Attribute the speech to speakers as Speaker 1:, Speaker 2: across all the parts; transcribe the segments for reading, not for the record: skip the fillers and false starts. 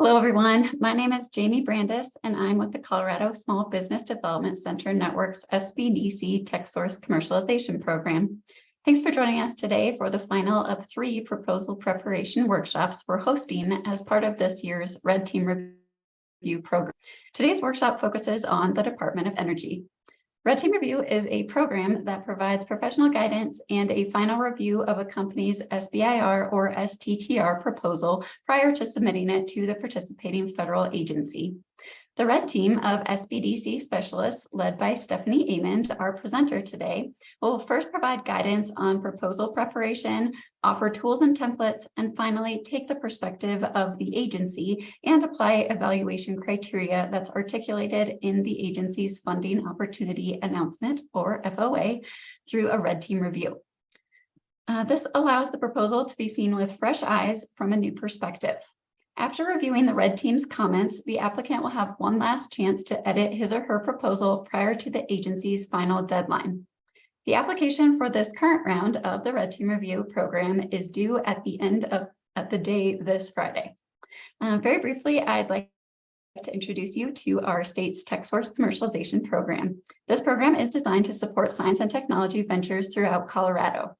Speaker 1: Hello, everyone. My name is Jamie Brandis, and I'm with the Colorado Small Business Development Center Network's SBDC TechSource Commercialization Program. Thanks for joining us today for the final of 3 proposal preparation workshops we're hosting as part of this year's Red Team Review program. Today's workshop focuses on the Department of Energy. Red Team Review is a program that provides professional guidance and a final review of a company's SBIR or STTR proposal prior to submitting it to the participating federal agency. The Red Team of SBDC specialists, led by Stephanie Amond, our presenter today, will first provide guidance on proposal preparation, offer tools and templates, and finally take the perspective of the agency and apply evaluation criteria that's articulated in the agency's Funding Opportunity Announcement, or FOA, through a Red Team review. This allows the proposal to be seen with fresh eyes from a new perspective. After reviewing the Red Team's comments, the applicant will have one last chance to edit his or her proposal prior to the agency's final deadline. The application for this current round of the Red Team Review program is due at the end of the day this Friday. Very briefly, I'd like to introduce you to our state's TechSource commercialization program. This program is designed to support science and technology ventures throughout Colorado.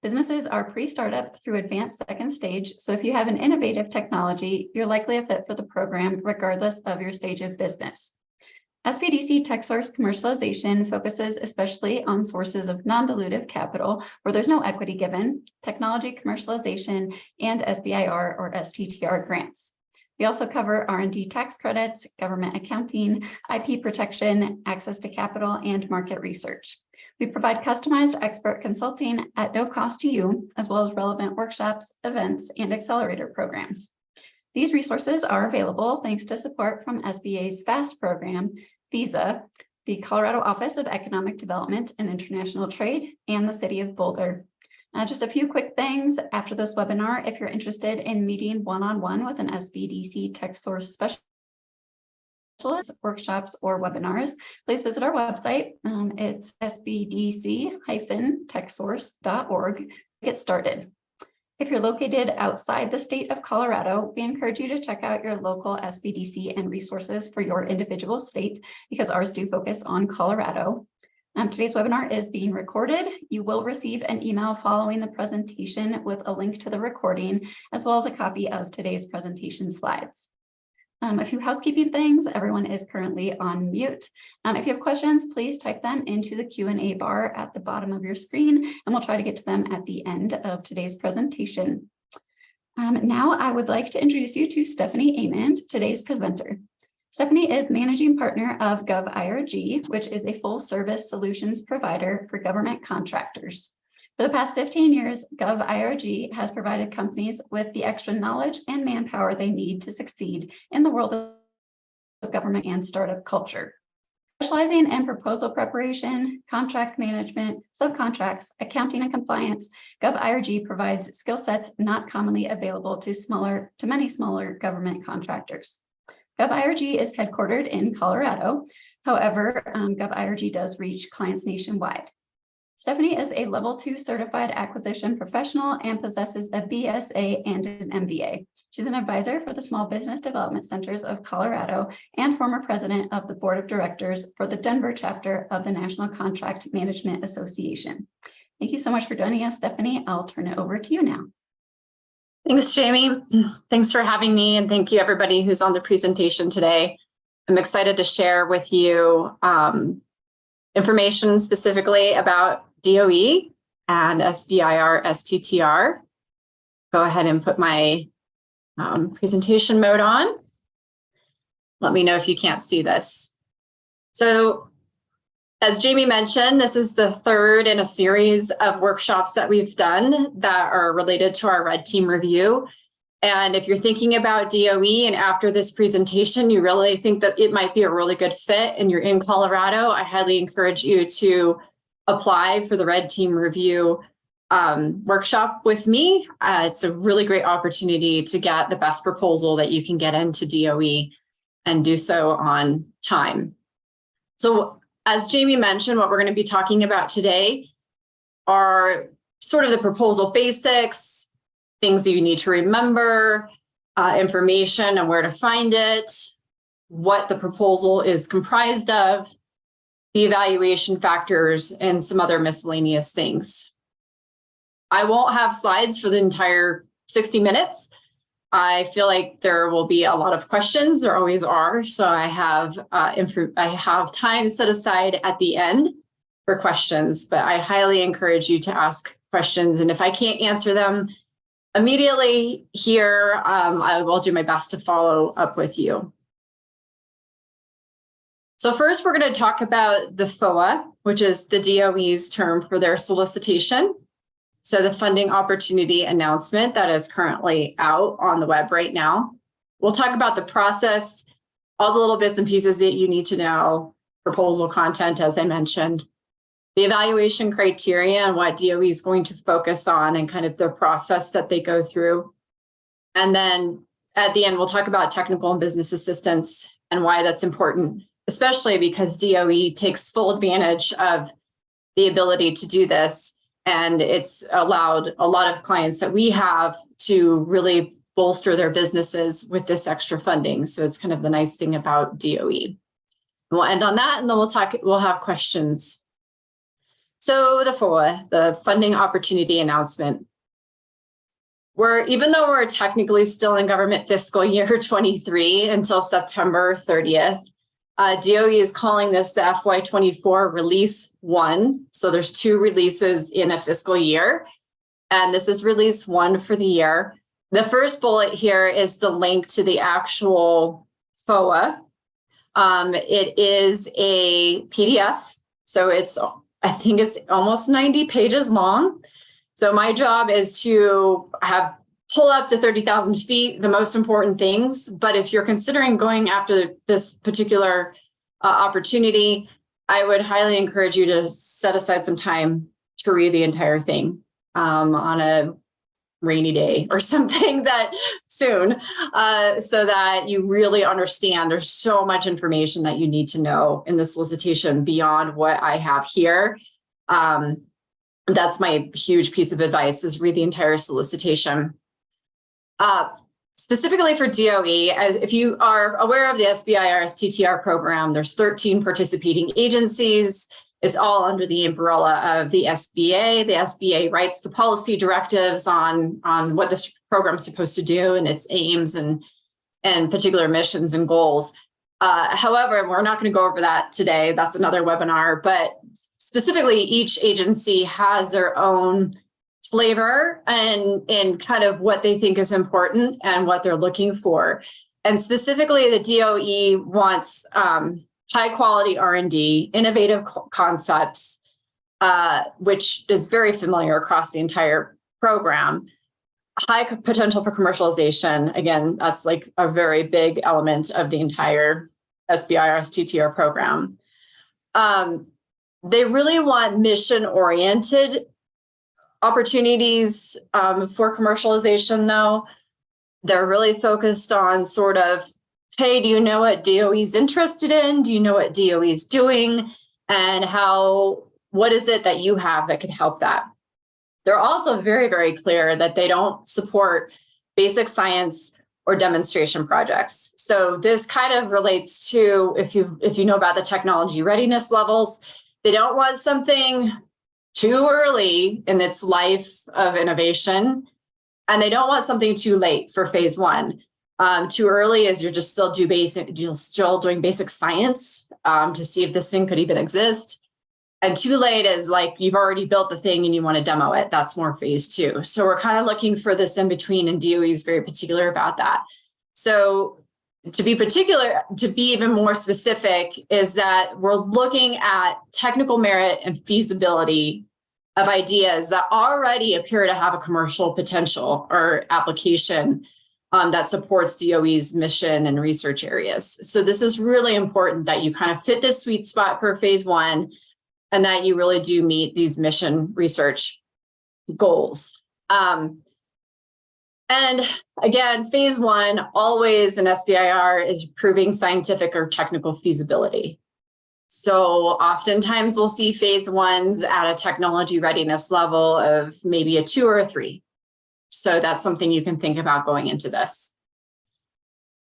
Speaker 1: Businesses are pre-startup through advanced second stage, so if you have an innovative technology, you're likely a fit for the program regardless of your stage of business. SBDC TechSource commercialization focuses especially on sources of non-dilutive capital where there's no equity given, technology commercialization, and SBIR or STTR grants. We also cover R&D tax credits, government accounting, IP protection, access to capital, and market research. We provide customized expert consulting at no cost to you, as well as relevant workshops, events, and accelerator programs. These resources are available thanks to support from SBA's FAST program, VISA, the Colorado Office of Economic Development and International Trade, and the City of Boulder. Just a few quick things after this webinar. If you're interested in meeting one-on-one with an SBDC TechSource specialist, workshops, or webinars, please visit our website. It's sbdc-techsource.org to get started. If you're located outside the state of Colorado, we encourage you to check out your local SBDC and resources for your individual state, because ours do focus on Colorado. Today's webinar is being recorded. You will receive an email following the presentation with a link to the recording, as well as a copy of today's presentation slides. A few housekeeping things. Everyone is currently on mute. If you have questions, please type them into the Q&A bar at the bottom of your screen, and we'll try to get to them at the end of today's presentation. Now I would like to introduce you to Stephanie Amond, today's presenter. Stephanie is managing partner of GovIRG, which is a full-service solutions provider for government contractors. For the past 15 years, GovIRG has provided companies with the extra knowledge and manpower they need to succeed in the world of government and startup culture. Specializing in proposal preparation, contract management, subcontracts, accounting, and compliance, GovIRG provides skill sets not commonly available to many smaller government contractors. GovIRG is headquartered in Colorado. However, GovIRG does reach clients nationwide. Stephanie is a level 2 certified acquisition professional and possesses a BSA and an MBA. She's an advisor for the Small Business Development Centers of Colorado and former president of the board of directors for the Denver chapter of the National Contract Management Association. Thank you so much for joining us, Stephanie. I'll turn it over to you now.
Speaker 2: Thanks, Jamie. Thanks for having me, and thank you everybody who's on the presentation today. I'm excited to share with you information specifically about DOE and SBIR, STTR. Go ahead and put my presentation mode on. Let me know if you can't see this. So, as Jamie mentioned, this is the third in a series of workshops that we've done that are related to our Red Team review. And if you're thinking about DOE and after this presentation, you really think that it might be a really good fit and you're in Colorado, I highly encourage you to apply for the Red Team review workshop with me. It's a really great opportunity to get the best proposal that you can get into DOE and do so on time. So as Jamie mentioned, what we're going to be talking about today are sort of the proposal basics, things that you need to remember, information and where to find it, what the proposal is comprised of, the evaluation factors, and some other miscellaneous things. I won't have slides for the entire 60 minutes. I feel like there will be a lot of questions. There always are. So I have time set aside at the end for questions, but I highly encourage you to ask questions. And if I can't answer them immediately here, I will do my best to follow up with you. So first, we're going to talk about the FOA, which is the DOE's term for their solicitation. So the funding opportunity announcement that is currently out on the web right now. We'll talk about the process, all the little bits and pieces that you need to know, proposal content, as I mentioned, the evaluation criteria and what DOE is going to focus on and kind of the process that they go through. And then at the end, we'll talk about technical and business assistance and why that's important, especially because DOE takes full advantage of the ability to do this. And it's allowed a lot of clients that we have to really bolster their businesses with this extra funding. So it's kind of the nice thing about DOE. We'll end on that, and then we'll have questions. So the FOA, the funding opportunity announcement. Even though we're technically still in government fiscal year 23 until September 30th, DOE is calling this the FY24 release 1. So there's 2 releases in a fiscal year, and this is release 1 for the year. The first bullet here is the link to the actual FOA. It is a PDF, so I think it's almost 90 pages long. So my job is to pull up to 30,000 feet, the most important things. But if you're considering going after this particular opportunity, I would highly encourage you to set aside some time to read the entire thing on a rainy day or something soon, so that you really understand. There's so much information that you need to know in the solicitation beyond what I have here. That's my huge piece of advice, is read the entire solicitation. Specifically for DOE, if you are aware of the SBIR STTR program, there's 13 participating agencies. It's all under the umbrella of the SBA. The SBA writes the policy directives on what this program is supposed to do and its aims and particular missions and goals. However, we're not going to go over that today. That's another webinar. But specifically, each agency has their own flavor and kind of what they think is important and what they're looking for. And specifically, the DOE wants high quality R&D, innovative concepts, which is very familiar across the entire program. High potential for commercialization. Again, that's like a very big element of the entire SBIR STTR program. They really want mission-oriented opportunities for commercialization, though. They're really focused on sort of, hey, do you know what DOE is interested in? Do you know what DOE is doing? And what is it that you have that could help that? They're also very, very clear that they don't support basic science or demonstration projects. So this kind of relates to, if you know about the technology readiness levels, they don't want something too early in its life of innovation, and they don't want something too late for phase 1. Too early is you're still doing basic science to see if this thing could even exist. And too late is like you've already built the thing and you want to demo it. That's more phase 2. So we're kind of looking for this in between, and DOE is very particular about that. So to be even more specific, is that we're looking at technical merit and feasibility of ideas that already appear to have a commercial potential or application that supports DOE's mission and research areas. So this is really important that you kind of fit this sweet spot for phase 1 and that you really do meet these mission research goals. And again, phase 1 always in SBIR is proving scientific or technical feasibility. So oftentimes we'll see phase 1s at a technology readiness level of maybe a 2 or a 3. So that's something you can think about going into this.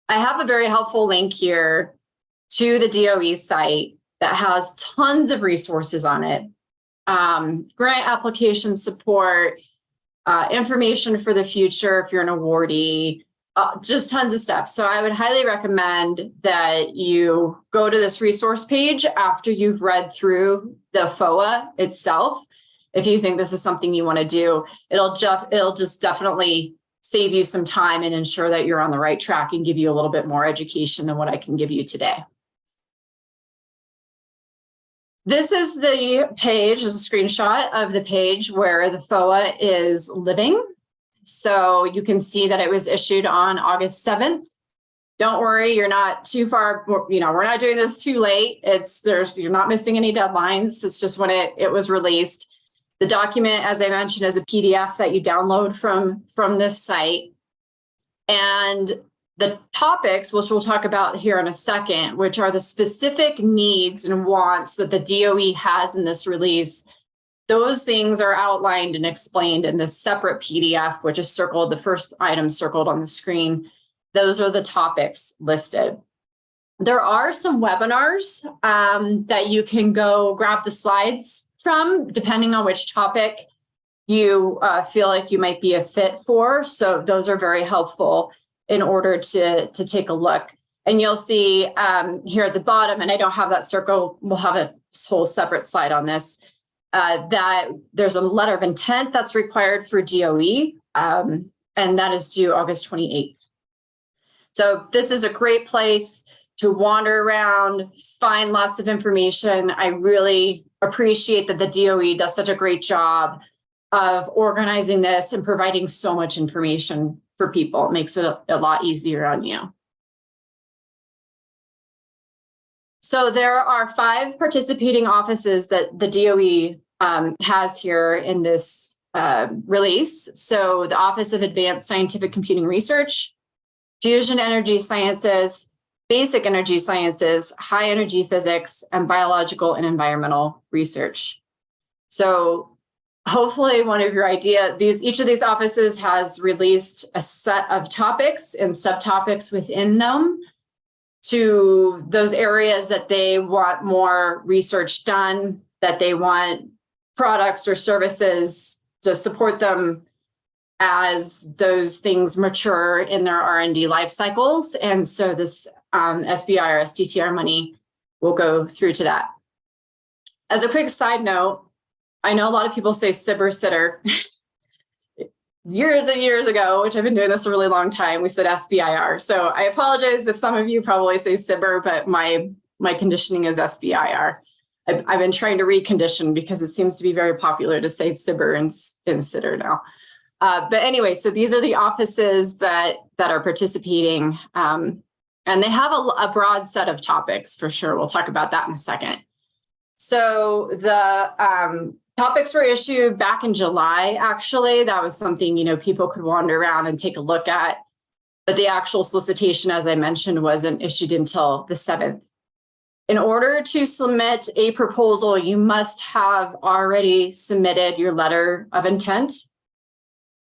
Speaker 2: I have a very helpful link here to the DOE site that has tons of resources on it. Grant application support, information for the future if you're an awardee, just tons of stuff. So I would highly recommend that you go to this resource page after you've read through the FOA itself. If you think this is something you want to do, it'll just definitely save you some time and ensure that you're on the right track and give you a little bit more education than what I can give you today. This is the page, this is a screenshot of the page where the FOA is living. So you can see that it was issued on August 7th. Don't worry, you're not too far, we're not doing this too late. You're not missing any deadlines. It's just when it was released. The document, as I mentioned, is a PDF that you download from this site. And the topics, which we'll talk about here in a second, which are the specific needs and wants that the DOE has in this release, those things are outlined and explained in this separate PDF, which is circled, the first item circled on the screen. Those are the topics listed. There are some webinars that you can go grab the slides from, depending on which topic you feel like you might be a fit for. So those are very helpful in order to take a look. And you'll see here at the bottom, and I don't have that circle, we'll have a whole separate slide on this, that there's a letter of intent that's required for DOE, and that is due August 28th. So this is a great place to wander around, find lots of information. I really appreciate that the DOE does such a great job of organizing this and providing so much information for people. It makes it a lot easier on you. So there are 5 participating offices that the DOE has here in this release. So the Office of Advanced Scientific Computing Research, Fusion Energy Sciences, Basic Energy Sciences, High Energy Physics, and Biological and Environmental Research. So hopefully one of your each of these offices has released a set of topics and subtopics within them to those areas that they want more research done, that they want products or services to support them as those things mature in their R&D life cycles. And so this SBIR, STTR money will go through to that. As a quick side note, I know a lot of people say SBIR sitter. Years and years ago, which I've been doing this a really long time, we said SBIR. So I apologize if some of you probably say SBIR, but my conditioning is SBIR. I've been trying to recondition because it seems to be very popular to say SBIR and sitter now. But anyway, so these are the offices that are participating, and they have a broad set of topics for sure. We'll talk about that in a second. So the topics were issued back in July, actually. That was something, people could wander around and take a look at. But the actual solicitation, as I mentioned, wasn't issued until the 7th. In order to submit a proposal, you must have already submitted your letter of intent.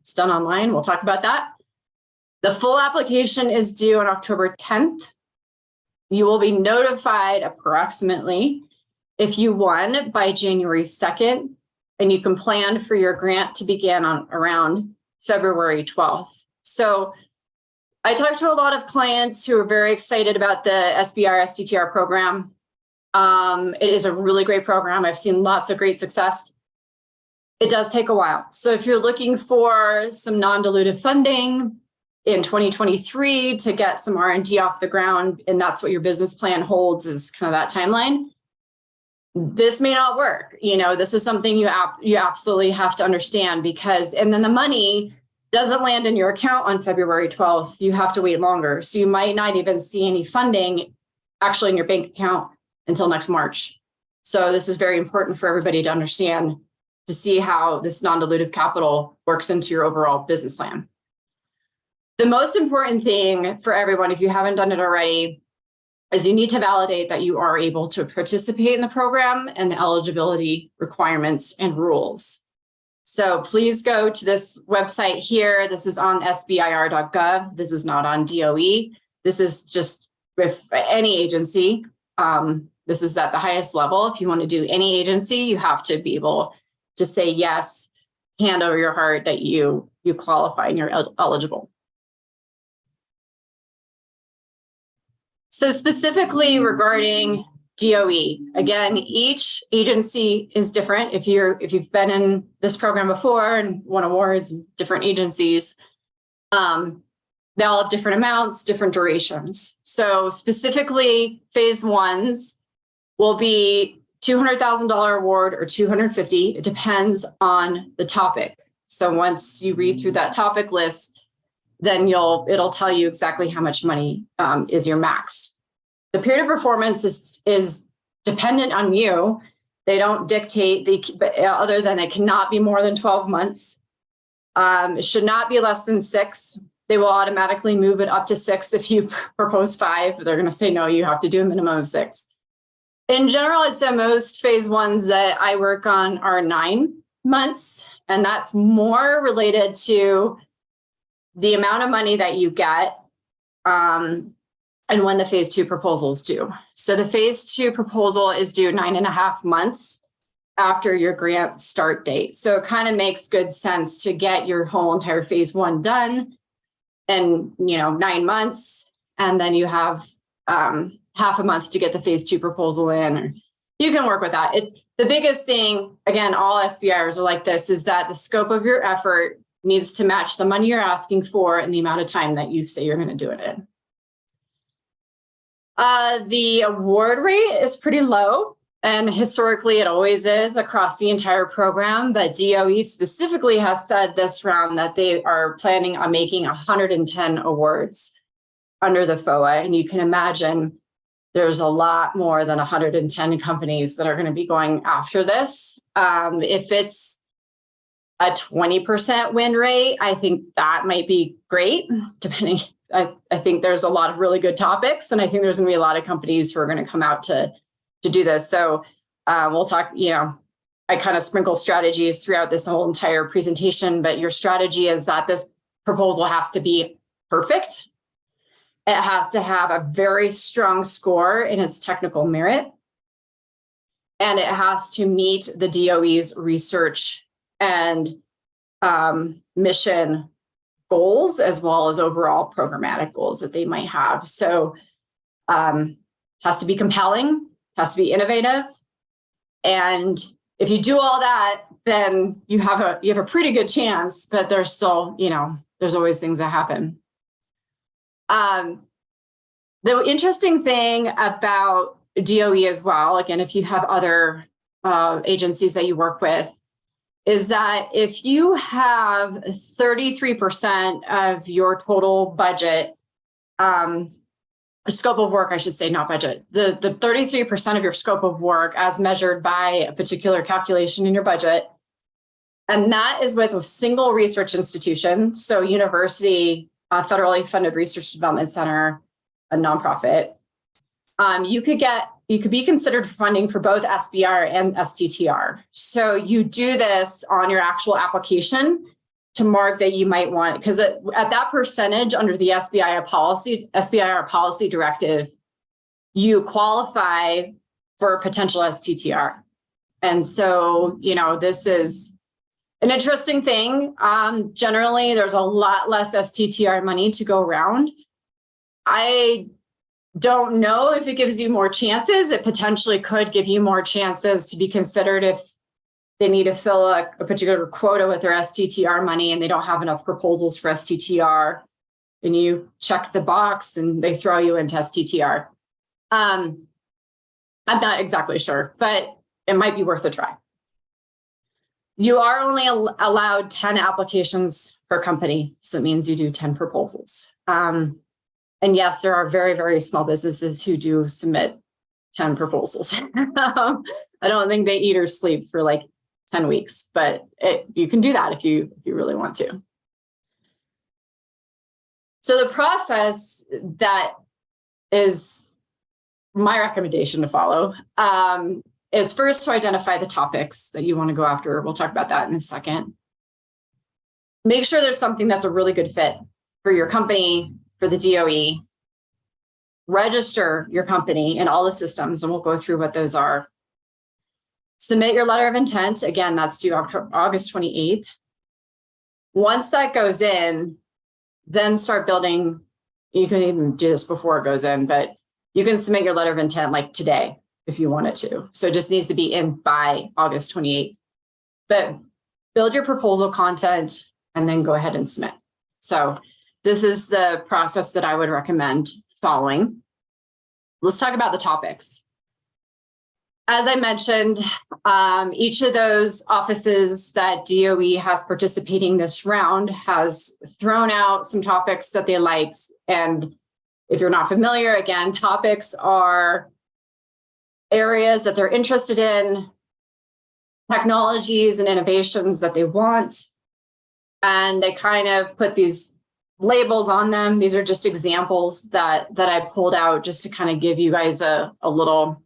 Speaker 2: It's done online. We'll talk about that. The full application is due on October 10th. You will be notified approximately if you won by January 2nd, and you can plan for your grant to begin on around February 12th. So I talked to a lot of clients who are very excited about the SBIR STTR program. It is a really great program. I've seen lots of great success. It does take a while. So if you're looking for some non-dilutive funding in 2023 to get some R&D off the ground, and that's what your business plan holds, is kind of that timeline, this may not work. This is something you absolutely have to understand, because, and then the money doesn't land in your account on February 12th. You have to wait longer. So you might not even see any funding actually in your bank account until next March. So this is very important for everybody to understand, to see how this non-dilutive capital works into your overall business plan. The most important thing for everyone, if you haven't done it already, is you need to validate that you are able to participate in the program and the eligibility requirements and rules. So please go to this website here. This is on sbir.gov. This is not on DOE. This is just with any agency. This is at the highest level. If you want to do any agency, you have to be able to say yes, hand over your heart that you qualify and you're eligible. So specifically regarding DOE, again, each agency is different. If you've been in this program before and won awards in different agencies, they all have different amounts, different durations. So specifically, phase ones will be $200,000 award or $250,000. It depends on the topic. So once you read through that topic list, then it'll tell you exactly how much money is your max. The period of performance is dependent on you. They don't dictate, other than it cannot be more than 12 months. It should not be less than 6. They will automatically move it up to 6 if you propose 5. They're going to say, no, you have to do a minimum of 6. In general, I'd say most phase ones that I work on are 9 months, and that's more related to the amount of money that you get and when the phase 2 proposal is due. So the phase 2 proposal is due 9.5 months after your grant start date. So it kind of makes good sense to get your whole entire phase 1 done in 9 months, and then you have half a month to get the phase 2 proposal in. Or you can work with that. The biggest thing, again, all SBIRs are like this, is that the scope of your effort needs to match the money you're asking for and the amount of time that you say you're going to do it in. The award rate is pretty low, and historically it always is across the entire program, but DOE specifically has said this round that they are planning on making 110 awards under the FOA, and you can imagine there's a lot more than 110 companies that are going to be going after this. If it's a 20% win rate, I think that might be great, depending. I think there's a lot of really good topics, and I think there's going to be a lot of companies who are going to come out to do this. So we'll talk, I kind of sprinkle strategies throughout this whole entire presentation, but your strategy is that this proposal has to be perfect. It has to have a very strong score in its technical merit, and it has to meet the DOE's research and mission goals, as well as overall programmatic goals that they might have. So has to be compelling, has to be innovative. And if you do all that, then you have a pretty good chance, but there's still, there's always things that happen. The interesting thing about DOE as well, again, if you have other agencies that you work with, is that if you have 33% of your total budget, scope of work, I should say, not budget, the 33% of your scope of work as measured by a particular calculation in your budget, and that is with a single research institution, so university, federally funded research development center, a nonprofit, you could be considered funding for both SBIR and STTR. So you do this on your actual application to mark that you might want, because at that percentage under the SBIR policy directive, you qualify for a potential STTR. And so, this is an interesting thing. Generally, there's a lot less STTR money to go around. I don't know if it gives you more chances. It potentially could give you more chances to be considered if they need to fill a particular quota with their STTR money and they don't have enough proposals for STTR, and you check the box and they throw you into STTR. I'm not exactly sure, but it might be worth a try. You are only allowed 10 applications per company, so it means you do 10 proposals. And yes, there are very, very small businesses who do submit 10 proposals. I don't think they eat or sleep for like 10 weeks, but you can do that if you really want to. So the process that is my recommendation to follow is first to identify the topics that you want to go after. We'll talk about that in a second. Make sure there's something that's a really good fit for your company, for the DOE. register your company in all the systems, and we'll go through what those are. Submit your letter of intent. Again, that's due August 28th. Once that goes in, then start building. You can even do this before it goes in, but you can submit your letter of intent like today if you wanted to. So it just needs to be in by August 28th. But build your proposal content and then go ahead and submit. So this is the process that I would recommend following. Let's talk about the topics. As I mentioned, each of those offices that DOE has participating this round has thrown out some topics that they like. And if you're not familiar, again, topics are areas that they're interested in, technologies and innovations that they want. And they kind of put these labels on them. These are just examples that I pulled out just to kind of give you guys a little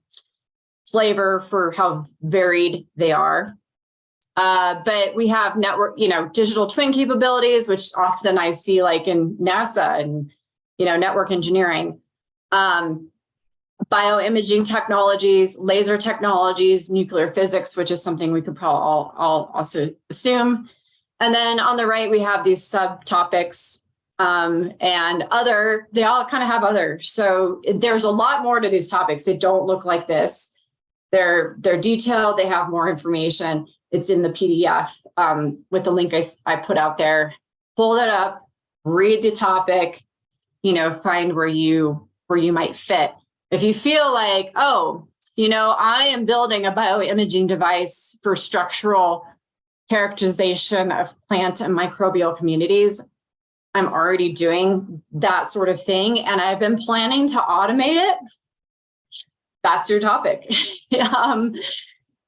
Speaker 2: flavor for how varied they are. But we have network, digital twin capabilities, which often I see like in NASA and, network engineering, bioimaging technologies, laser technologies, nuclear physics, which is something we could probably all also assume. And then on the right, we have these subtopics and other, they all kind of have others. So there's a lot more to these topics. They don't look like this. They're detailed. They have more information. It's in the PDF with the link I put out there. Pull it up, read the topic, find where you might fit. If you feel like, I am building a bioimaging device for structural characterization of plant and microbial communities, I'm already doing that sort of thing, and I've been planning to automate it. That's your topic.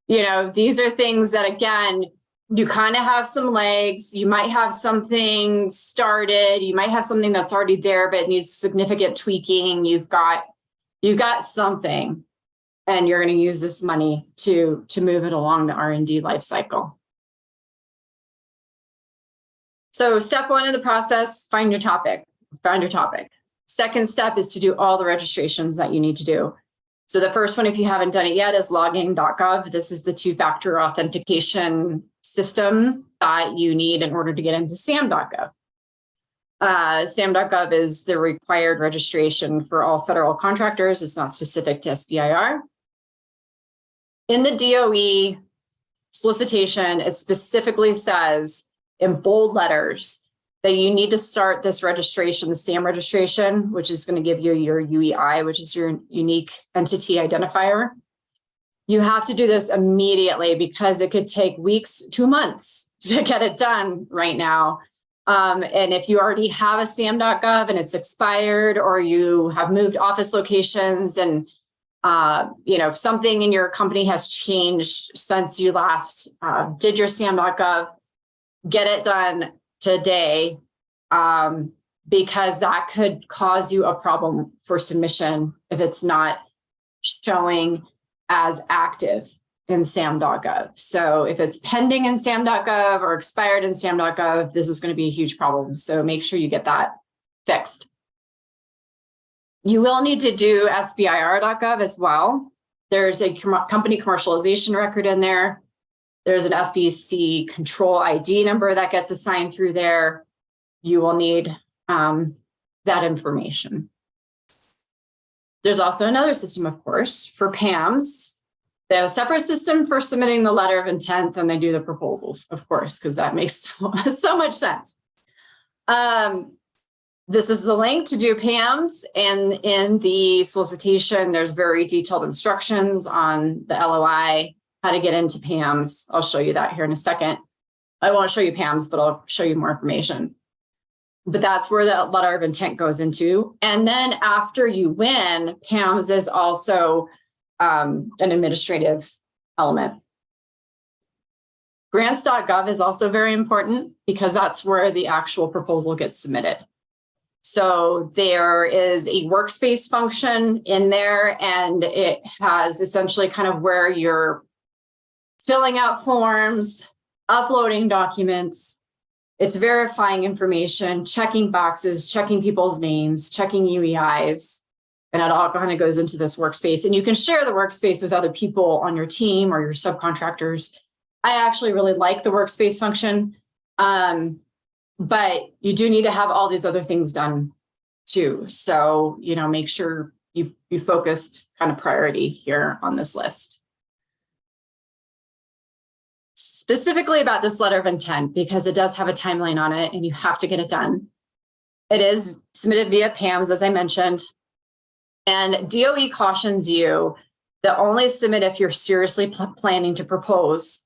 Speaker 2: These are things that, again, you kind of have some legs. You might have something started. You might have something that's already there, but it needs significant tweaking. You've got something, and you're going to use this money to move it along the R&D life cycle. So step one in the process, find your topic. Second step is to do all the registrations that you need to do. So the first one, if you haven't done it yet, is login.gov. This is the two-factor authentication system that you need in order to get into SAM.gov. SAM.gov is the required registration for all federal contractors. It's not specific to SBIR. In the DOE solicitation, it specifically says in bold letters that you need to start this registration, the SAM registration, which is going to give you your UEI, which is your unique entity identifier. You have to do this immediately because it could take weeks to months to get it done right now. And if you already have a SAM.gov and it's expired, or you have moved office locations and something in your company has changed since you last did your SAM.gov, get it done today, because that could cause you a problem for submission if it's not showing as active in SAM.gov. So if it's pending in SAM.gov or expired in SAM.gov, this is going to be a huge problem. So make sure you get that fixed. You will need to do SBIR.gov as well. There's a company commercialization record in there. There's an SBC control ID number that gets assigned through there. You will need that information. There's also another system, of course, for PAMs. They have a separate system for submitting the letter of intent than they do the proposal, of course, because that makes so much sense. This is the link to do PAMs, and in the solicitation, there's very detailed instructions on the LOI, how to get into PAMs. I'll show you that here in a second. I won't show you PAMs, but I'll show you more information. But that's where the letter of intent goes into. And then after you win, PAMs is also an administrative element. Grants.gov is also very important because that's where the actual proposal gets submitted. So there is a workspace function in there, and it has essentially kind of where you're filling out forms, uploading documents. It's verifying information, checking boxes, checking people's names, checking UEIs. And it all kind of goes into this workspace. And you can share the workspace with other people on your team or your subcontractors. I actually really like the workspace function, but you do need to have all these other things done too. So, make sure you focused kind of priority here on this list. Specifically about this letter of intent, because it does have a timeline on it and you have to get it done. It is submitted via PAMS, as I mentioned. And DOE cautions you that only submit if you're seriously planning to propose.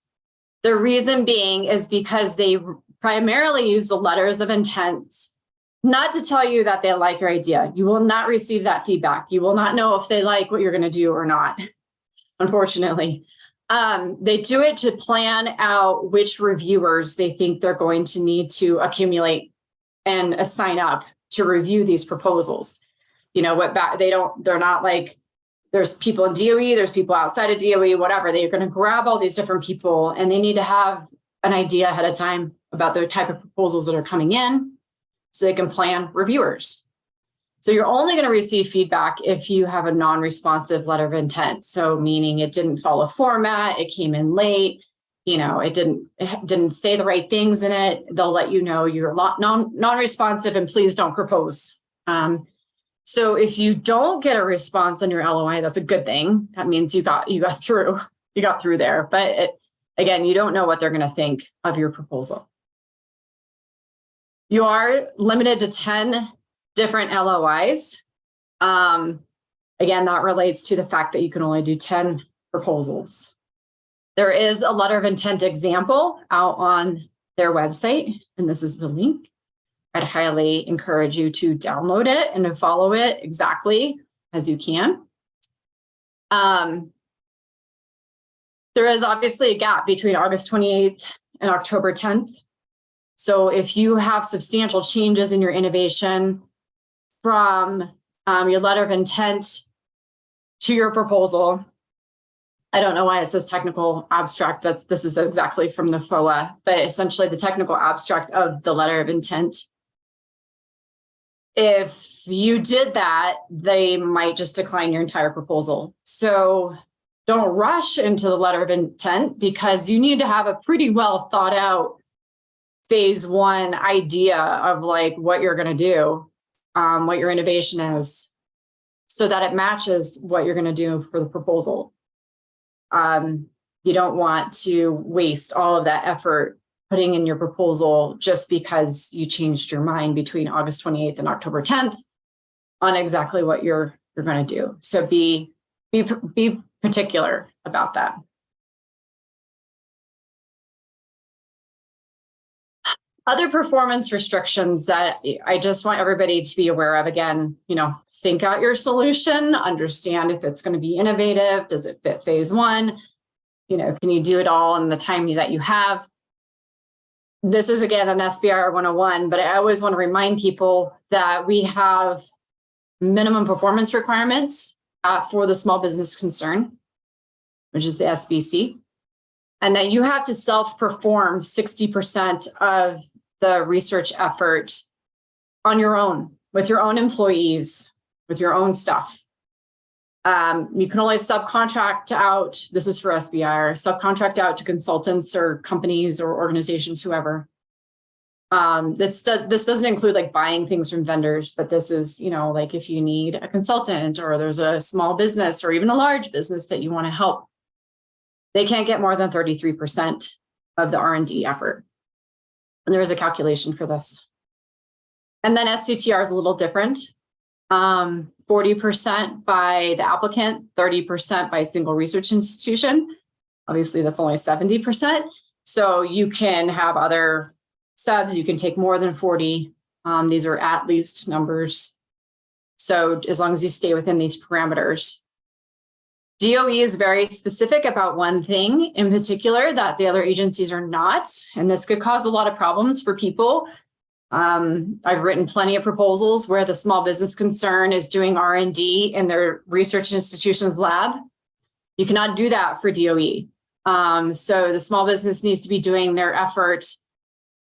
Speaker 2: The reason being is because they primarily use the letters of intent, not to tell you that they like your idea. You will not receive that feedback. You will not know if they like what you're going to do or not, unfortunately. They do it to plan out which reviewers they think they're going to need to accumulate and assign up to review these proposals. They're not like, there's people in DOE, there's people outside of DOE, whatever. They're going to grab all these different people and they need to have an idea ahead of time about the type of proposals that are coming in so they can plan reviewers. So you're only going to receive feedback if you have a non-responsive letter of intent. So meaning it didn't follow format, it came in late, it didn't say the right things in it. They'll let you know you're non-responsive and please don't propose. So if you don't get a response on your LOI, that's a good thing. That means you got through there. But again, you don't know what they're going to think of your proposal. You are limited to 10 different LOIs. Again, that relates to the fact that you can only do 10 proposals. There is a letter of intent example out on their website, and this is the link. I'd highly encourage you to download it and to follow it exactly as you can. There is obviously a gap between August 28th and October 10th. So if you have substantial changes in your innovation from your letter of intent to your proposal, I don't know why it says technical abstract. This is exactly from the FOA, but essentially the technical abstract of the letter of intent. If you did that, they might just decline your entire proposal. So don't rush into the letter of intent because you need to have a pretty well thought out phase one idea of like what you're going to do, what your innovation is, so that it matches what you're going to do for the proposal. You don't want to waste all of that effort putting in your proposal just because you changed your mind between August 28th and October 10th on exactly what you're going to do. So be particular about that. Other performance restrictions that I just want everybody to be aware of. Again, think out your solution, understand if it's going to be innovative. Does it fit phase one? Can you do it all in the time that you have? This is, again, an SBIR 101, but I always want to remind people that we have minimum performance requirements for the small business concern, which is the SBC, and that you have to self-perform 60% of the research effort on your own, with your own employees, with your own stuff. You can only subcontract out, this is for SBIR, subcontract out to consultants or companies or organizations, whoever. This doesn't include like buying things from vendors, but this is, like if you need a consultant or there's a small business or even a large business that you want to help, they can't get more than 33% of the R&D effort. And there is a calculation for this. And then STTR is a little different. 40% by the applicant, 30% by a single research institution. Obviously, that's only 70%. So you can have other subs, you can take more than 40. These are at least numbers. So as long as you stay within these parameters. DOE is very specific about one thing in particular that the other agencies are not, and this could cause a lot of problems for people. I've written plenty of proposals where the small business concern is doing R&D in their research institution's lab. You cannot do that for DOE. So the small business needs to be doing their effort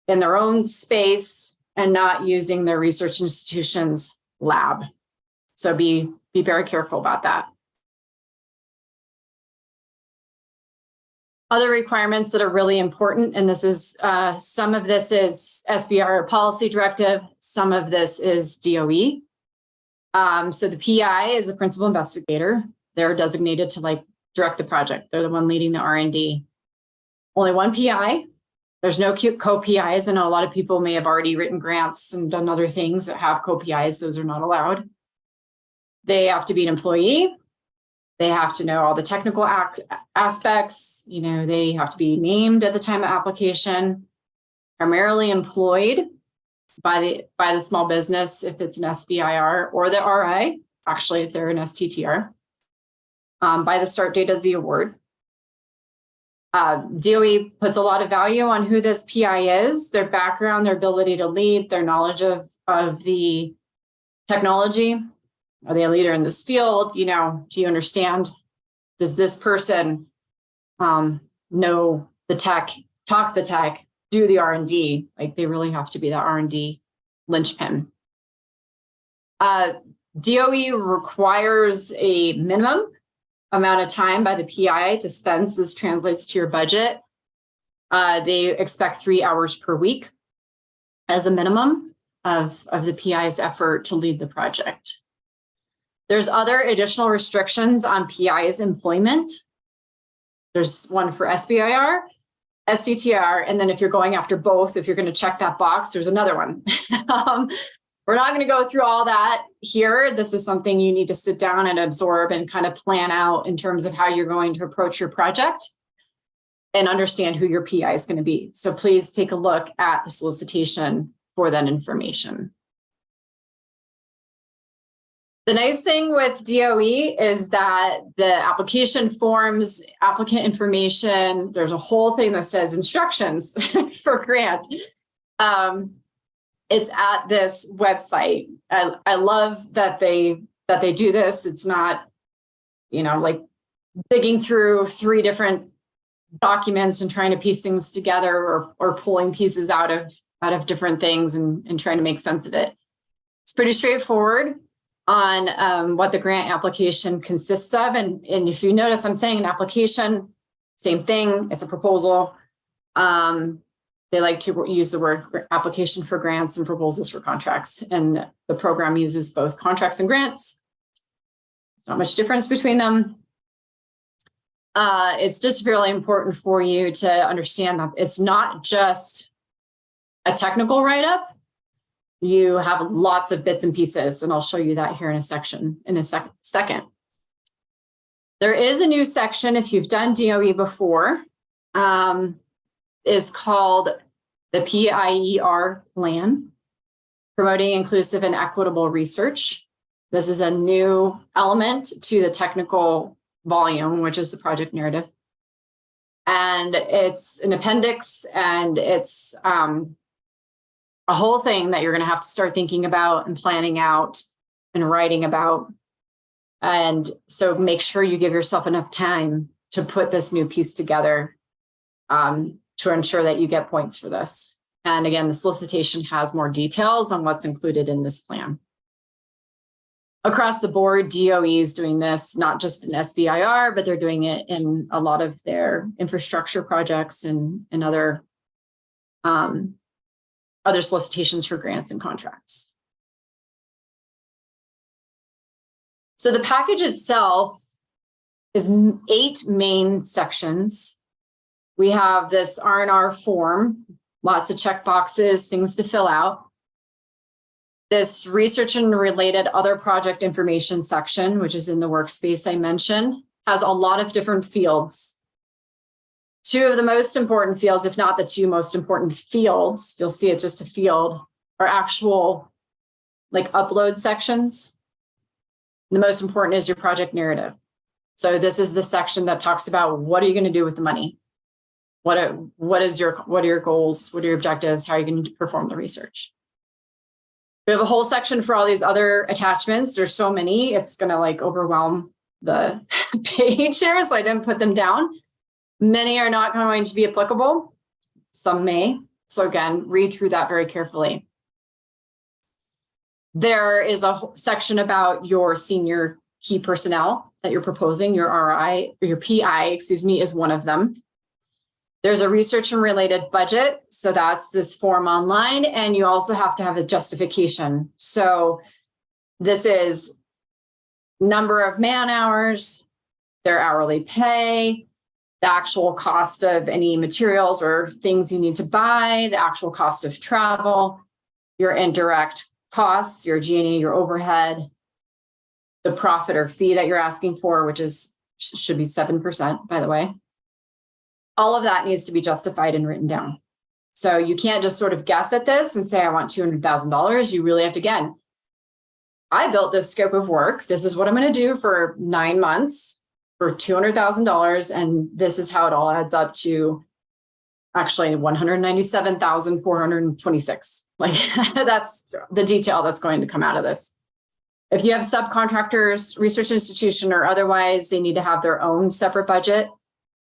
Speaker 2: in their own space and not using their research institution's lab. So be very careful about that. Other requirements that are really important, and this is some of this is SBIR policy directive, some of this is DOE. So the PI is the principal investigator. They're designated to like direct the project. They're the one leading the R&D. Only one PI. There's no co-PIs. I know a lot of people may have already written grants and done other things that have co-PIs. Those are not allowed. They have to be an employee. They have to know all the technical aspects. You know, they have to be named at the time of application, primarily employed by the small business if it's an SBIR, or the RI, actually if they're an STTR, by the start date of the award. DOE puts a lot of value on who this PI is, their background, their ability to lead, their knowledge of the technology. Are they a leader in this field? You know, do you understand? Does this person know the tech, talk the tech, do the R&D? Like they really have to be that R&D linchpin. DOE requires a minimum amount of time by the PI to spend. So this translates to your budget. They expect 3 hours per week as a minimum of the PI's effort to lead the project. There's other additional restrictions on PI's employment. There's one for SBIR, STTR, and then if you're going after both, if you're going to check that box, there's another one. We're not going to go through all that here. This is something you need to sit down and absorb and kind of plan out in terms of how you're going to approach your project and understand who your PI is going to be. So please take a look at the solicitation for that information. The nice thing with DOE is that the application forms, applicant information, there's a whole thing that says instructions for grant. It's at this website. I love that they do this. It's not, you know, like digging through 3 different documents and trying to piece things together or pulling pieces out of different things and trying to make sense of it. It's pretty straightforward on what the grant application consists of. And if you notice, I'm saying an application, same thing, it's a proposal. They like to use the word application for grants and proposals for contracts. And the program uses both contracts and grants. There's not much difference between them. It's just really important for you to understand that it's not just a technical write-up. You have lots of bits and pieces, and I'll show you that here in a second. There is a new section, if you've done DOE before, is called the PIER plan, Promoting Inclusive and Equitable Research. This is a new element to the technical volume, which is the project narrative. And it's an appendix, and it's a whole thing that you're going to have to start thinking about and planning out and writing about. And so make sure you give yourself enough time to put this new piece together to ensure that you get points for this. And again, the solicitation has more details on what's included in this plan. Across the board, DOE is doing this, not just in SBIR, but they're doing it in a lot of their infrastructure projects and other solicitations for grants and contracts. So the package itself is 8 main sections. We have this R&R form, lots of check boxes, things to fill out. This research and related other project information section, which is in the workspace I mentioned, has a lot of different fields. 2 of the most important fields, if not the 2 most important fields, you'll see it's just a field, are actual like upload sections. The most important is your project narrative. So this is the section that talks about what are you going to do with the money? What are your goals? What are your objectives? How are you going to perform the research? We have a whole section for all these other attachments. There's so many, it's going to like overwhelm the page here, so I didn't put them down. Many are not going to be applicable. Some may. So again, read through that very carefully. There is a section about your senior key personnel that you're proposing. Your RI, or your PI, excuse me, is one of them. There's a research and related budget. So that's this form online. And you also have to have a justification. So this is number of man hours, their hourly pay, the actual cost of any materials or things you need to buy, the actual cost of travel, your indirect costs, your G&A, your overhead, the profit or fee that you're asking for, which should be 7%, by the way. All of that needs to be justified and written down. So you can't just sort of guess at this and say, I want $200,000. You really have to, again, I built this scope of work. This is what I'm going to do for 9 months for $200,000. And this is how it all adds up to actually 197,426. Like that's the detail that's going to come out of this. If you have subcontractors, research institution, or otherwise, they need to have their own separate budget,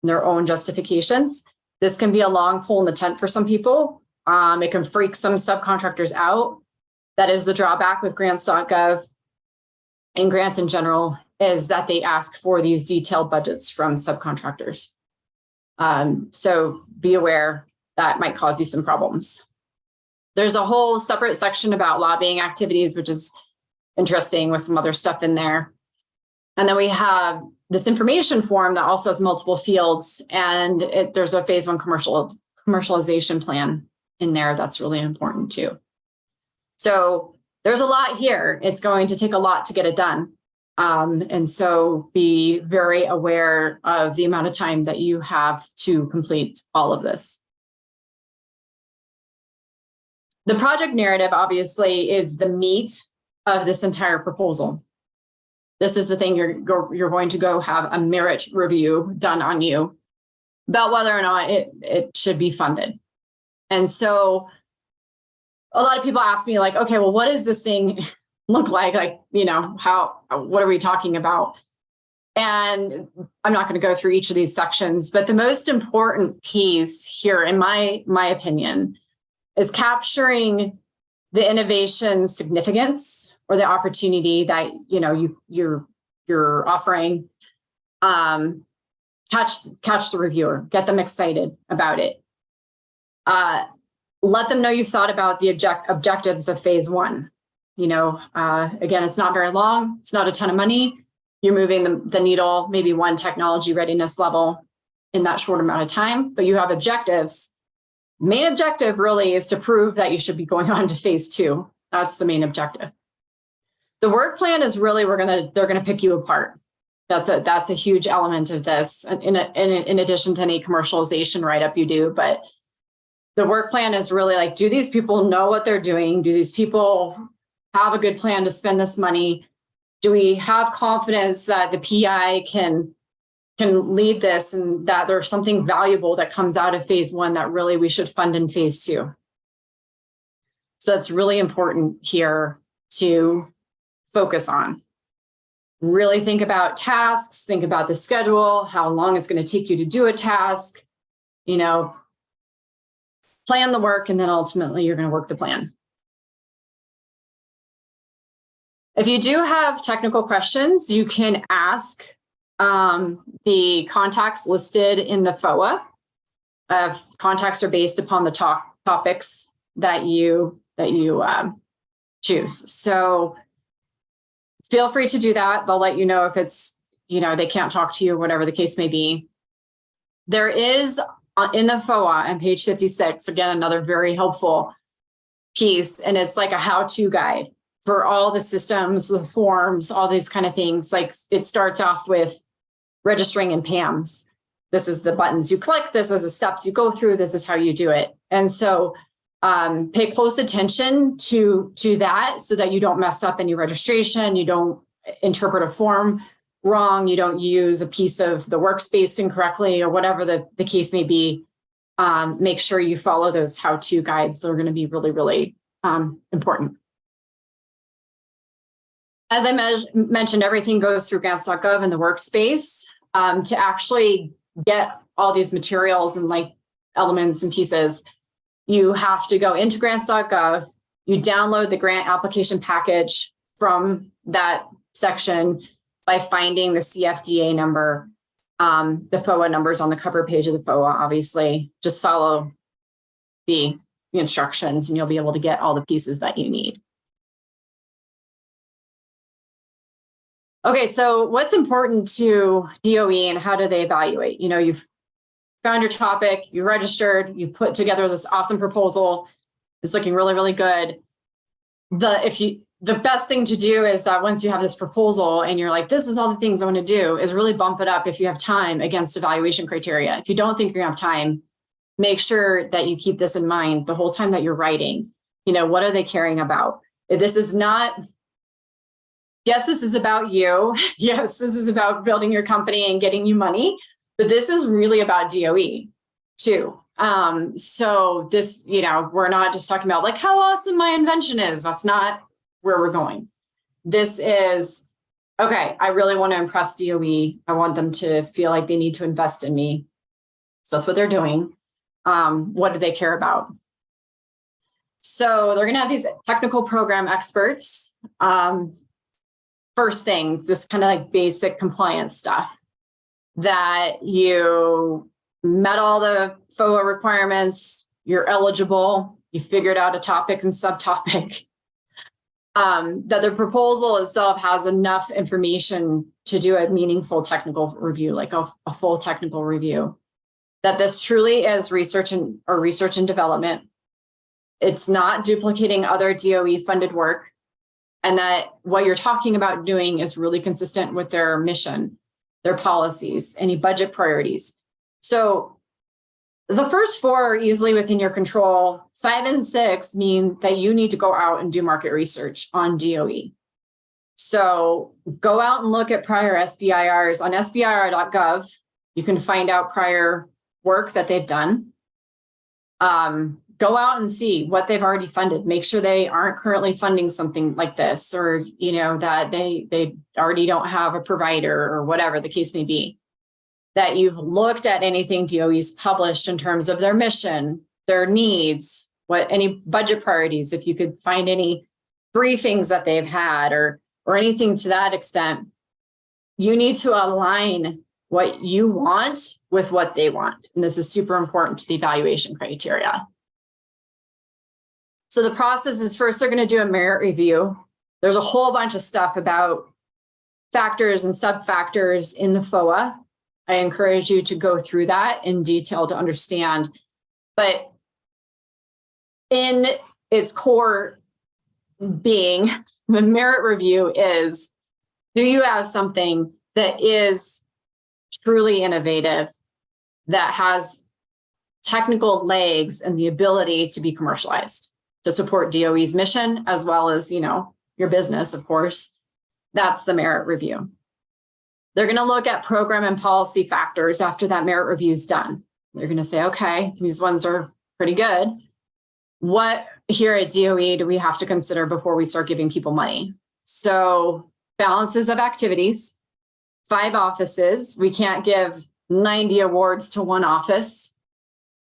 Speaker 2: their own justifications. This can be a long pole in the tent for some people. It can freak some subcontractors out. That is the drawback with grants.gov and grants in general, is that they ask for these detailed budgets from subcontractors. So be aware that might cause you some problems. There's a whole separate section about lobbying activities, which is interesting with some other stuff in there. And then we have this information form that also has multiple fields, and there's a phase 1 commercialization plan in there that's really important too. So there's a lot here. It's going to take a lot to get it done. And so be very aware of the amount of time that you have to complete all of this. The project narrative obviously is the meat of this entire proposal. This is the thing you're going to go have a merit review done on you about whether or not it should be funded. And so a lot of people ask me like, okay, well, what does this thing look like? Like, you know, what are we talking about? And I'm not going to go through each of these sections, but the most important piece here, in my opinion, is capturing the innovation significance or the opportunity that, you know, you're offering. Catch the reviewer, get them excited about it. Let them know you've thought about the objectives of phase 1. You know, again, it's not very long. It's not a ton of money. You're moving the needle, maybe 1 technology readiness level in that short amount of time, but you have objectives. Main objective really is to prove that you should be going on to phase 2. That's the main objective. The work plan is really, they're gonna pick you apart. That's a huge element of this, in addition to any commercialization write-up you do. But the work plan is really like, do these people know what they're doing? Do these people have a good plan to spend this money? Do we have confidence that the PI can lead this and that there's something valuable that comes out of phase 1 that really we should fund in phase 2? So it's really important here to focus on. Really think about tasks, think about the schedule, how long it's going to take you to do a task, you know, plan the work, and then ultimately you're going to work the plan. If you do have technical questions, you can ask the contacts listed in the FOA. Contacts are based upon the topics that you choose. So feel free to do that. They'll let you know if it's, you know, they can't talk to you, whatever the case may be. There is in the FOA on page 56, again, another very helpful piece, and it's like a how-to guide for all the systems, the forms, all these kind of things. Like it starts off with registering in PAMs. This is the buttons you click. This is the steps you go through. This is how you do it. And so pay close attention to that so that you don't mess up any registration. You don't interpret a form wrong. You don't use a piece of the workspace incorrectly or whatever the case may be. Make sure you follow those how-to guides. They're going to be really, really important. As I mentioned, everything goes through grants.gov and the workspace. To actually get all these materials and like elements and pieces, you have to go into grants.gov, You download the grant application package from that section by finding the CFDA number. The FOA numbers on the cover page of the FOA, obviously. Just follow the instructions and you'll be able to get all the pieces that you need. Okay, so what's important to DOE and how do they evaluate? You know, you've found your topic, you registered, you put together this awesome proposal. It's looking really, really good. The best thing to do is that once you have this proposal and you're like, this is all the things I want to do, is really bump it up if you have time against evaluation criteria. If you don't think you're gonna have time, make sure that you keep this in mind the whole time that you're writing. You know, what are they caring about? This is not, yes, this is about you. Yes, this is about building your company and getting you money, but this is really about DOE too. So this, you know, we're not just talking about like how awesome my invention is. That's not where we're going. This is, okay, I really want to impress DOE. I want them to feel like they need to invest in me. So that's what they're doing. What do they care about? So they're going to have these technical program experts. First thing, this kind of like basic compliance stuff, that you met all the FOA requirements, you're eligible, you figured out a topic and subtopic, that the proposal itself has enough information to do a meaningful technical review, like a full technical review, that this truly is research and development. It's not duplicating other DOE funded work, and that what you're talking about doing is really consistent with their mission, their policies, any budget priorities. So the first 4 are easily within your control. 5 and 6 mean that you need to go out and do market research on DOE. So go out and look at prior SBIRs on SBIR.gov. You can find out prior work that they've done. Go out and see what they've already funded. Make sure they aren't currently funding something like this, or, you know, that they already don't have a provider or whatever the case may be. That you've looked at anything DOE's published in terms of their mission, their needs, any budget priorities, if you could find any briefings that they've had or anything to that extent. You need to align what you want with what they want. And this is super important to the evaluation criteria. So the process is, first they're going to do a merit review. There's a whole bunch of stuff about factors and sub-factors in the FOA. I encourage you to go through that in detail to understand. But in its core being, the merit review is, do you have something that is truly innovative, that has technical legs and the ability to be commercialized, to support DOE's mission, as well as, you know, your business, of course? That's the merit review. They're going to look at program and policy factors after that merit review is done. They're going to say, okay, these ones are pretty good. What here at DOE do we have to consider before we start giving people money? So balances of activities, 5 offices. We can't give 90 awards to one office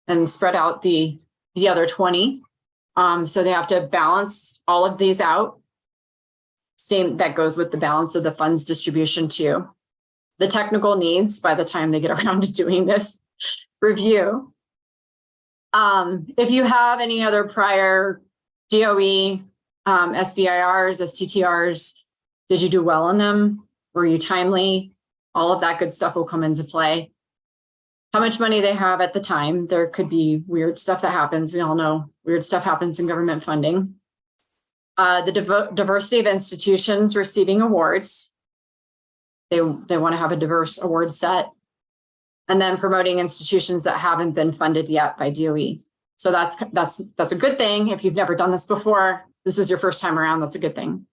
Speaker 2: and spread out the other 20. So they have to balance all of these out. Same, that goes with the balance of the funds distribution too. The technical needs by the time they get around to doing this review. If you have any other prior DOE, SBIRs, STTRs, did you do well on them? Were you timely? All of that good stuff will come into play. How much money they have at the time. There could be weird stuff that happens. We all know weird stuff happens in government funding. The diversity of institutions receiving awards. They want to have a diverse award set. And then promoting institutions that haven't been funded yet by DOE. So that's a good thing. If you've never done this before, this is your first time around, that's a good thing.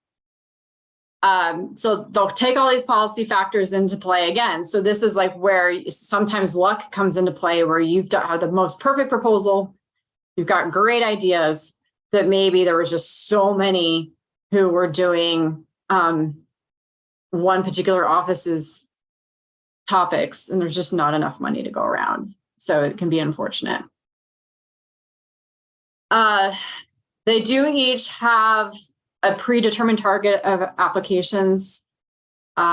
Speaker 2: So they'll take all these policy factors into play again. So this is like where sometimes luck comes into play, where you've had the most perfect proposal. You've got great ideas, but maybe there was just so many who were doing one particular office's topics, and there's just not enough money to go around. So it can be unfortunate. They do each have a predetermined target of applications. They're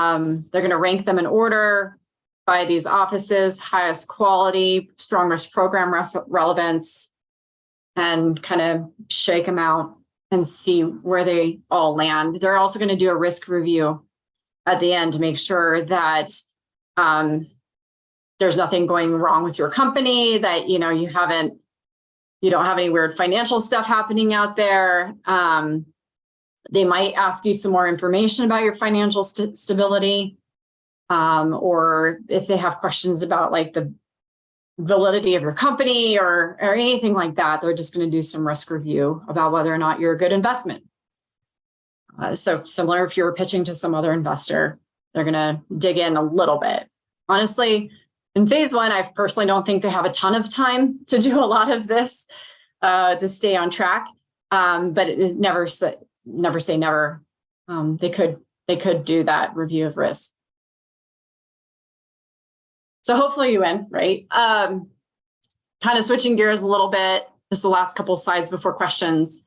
Speaker 2: going to rank them in order by these offices: highest quality, strongest program relevance, and kind of shake them out and see where they all land. They're also going to do a risk review at the end to make sure that there's nothing going wrong with your company, that you don't have any weird financial stuff happening out there. They might ask you some more information about your financial stability, or if they have questions about like the validity of your company or anything like that, they're just going to do some risk review about whether or not you're a good investment. So similar if you were pitching to some other investor, they're going to dig in a little bit. Honestly, in phase one, I personally don't think they have a ton of time to do a lot of this to stay on track. But it never say never. They could do that review of risk. So hopefully you win, right? Kind of switching gears a little bit, just the last couple of slides before questions.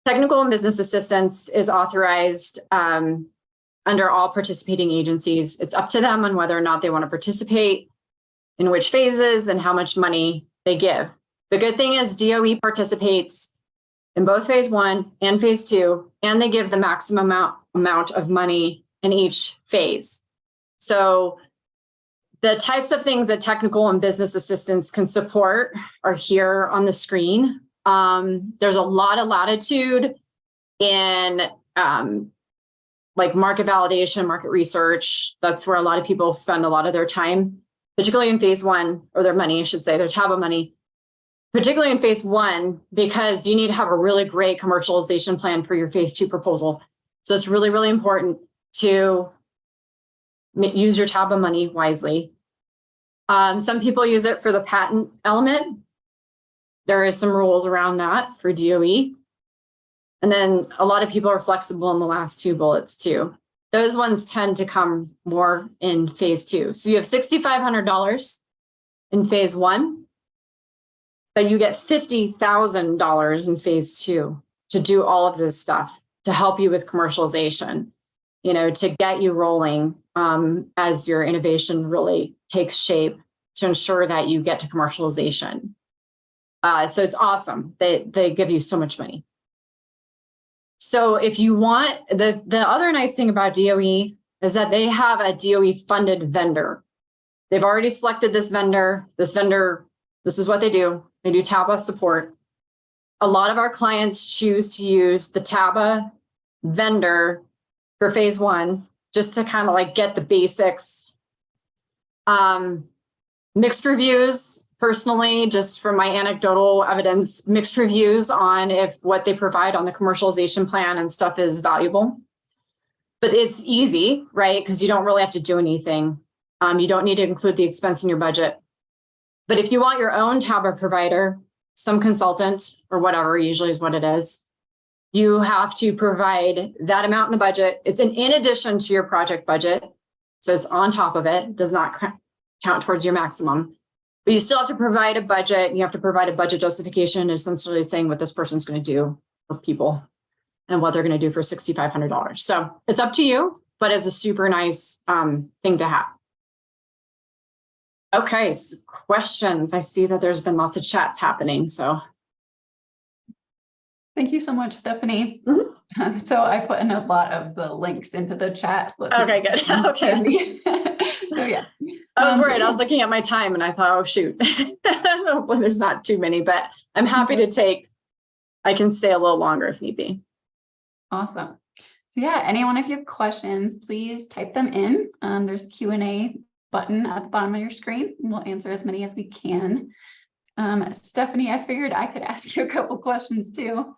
Speaker 2: Technical and business assistance is authorized under all participating agencies. It's up to them on whether or not they want to participate, in which phases, and how much money they give. The good thing is DOE participates in both phase one and phase two, and they give the maximum amount of money in each phase. So the types of things that technical and business assistance can support are here on the screen. There's a lot of latitude in like market validation, market research. That's where a lot of people spend a lot of their time, particularly in phase one, or their money, I should say, their TABA money, particularly in phase one, because you need to have a really great commercialization plan for your phase two proposal. So it's really, really important to use your TABA money wisely. Some people use it for the patent element. There is some rules around that for DOE. And then a lot of people are flexible in the last two bullets too. Those ones tend to come more in phase two. So you have $6,500 in phase one, but you get $50,000 in phase two to do all of this stuff, to help you with commercialization, to get you rolling as your innovation really takes shape, to ensure that you get to commercialization. So it's awesome. They give you so much money. So if you want, the other nice thing about DOE is that they have a DOE funded vendor. They've already selected this vendor. This is what they do. They do TABA support. A lot of our clients choose to use the TABA vendor for phase one, just to kind of like get the basics. Mixed reviews, personally, just from my anecdotal evidence, mixed reviews on if what they provide on the commercialization plan and stuff is valuable. But it's easy, right? Because you don't really have to do anything. You don't need to include the expense in your budget. But if you want your own TABA provider, some consultant or whatever, usually is what it is, you have to provide that amount in the budget. It's in addition to your project budget. So it's on top of it, does not count towards your maximum. But you still have to provide a budget. You have to provide a budget justification, essentially saying what this person's going to do for people and what they're going to do for $6,500. So it's up to you, but it's a super nice thing to have. Okay, so questions. I see that there's been lots of chats happening, so.
Speaker 1: Thank you so much, Stephanie.
Speaker 2: Mm-hmm.
Speaker 1: So I put in a lot of the links into the chat. So
Speaker 2: okay, good. Okay.
Speaker 1: So yeah.
Speaker 2: I was worried. I was looking at my time and I thought, oh, shoot. Hopefully there's not too many, but I'm happy to take, I can stay a little longer if need be.
Speaker 1: Awesome. So yeah, anyone, if you have questions, please type them in. There's a Q&A button at the bottom of your screen. And we'll answer as many as we can. Stephanie, I figured I could ask you a couple questions too.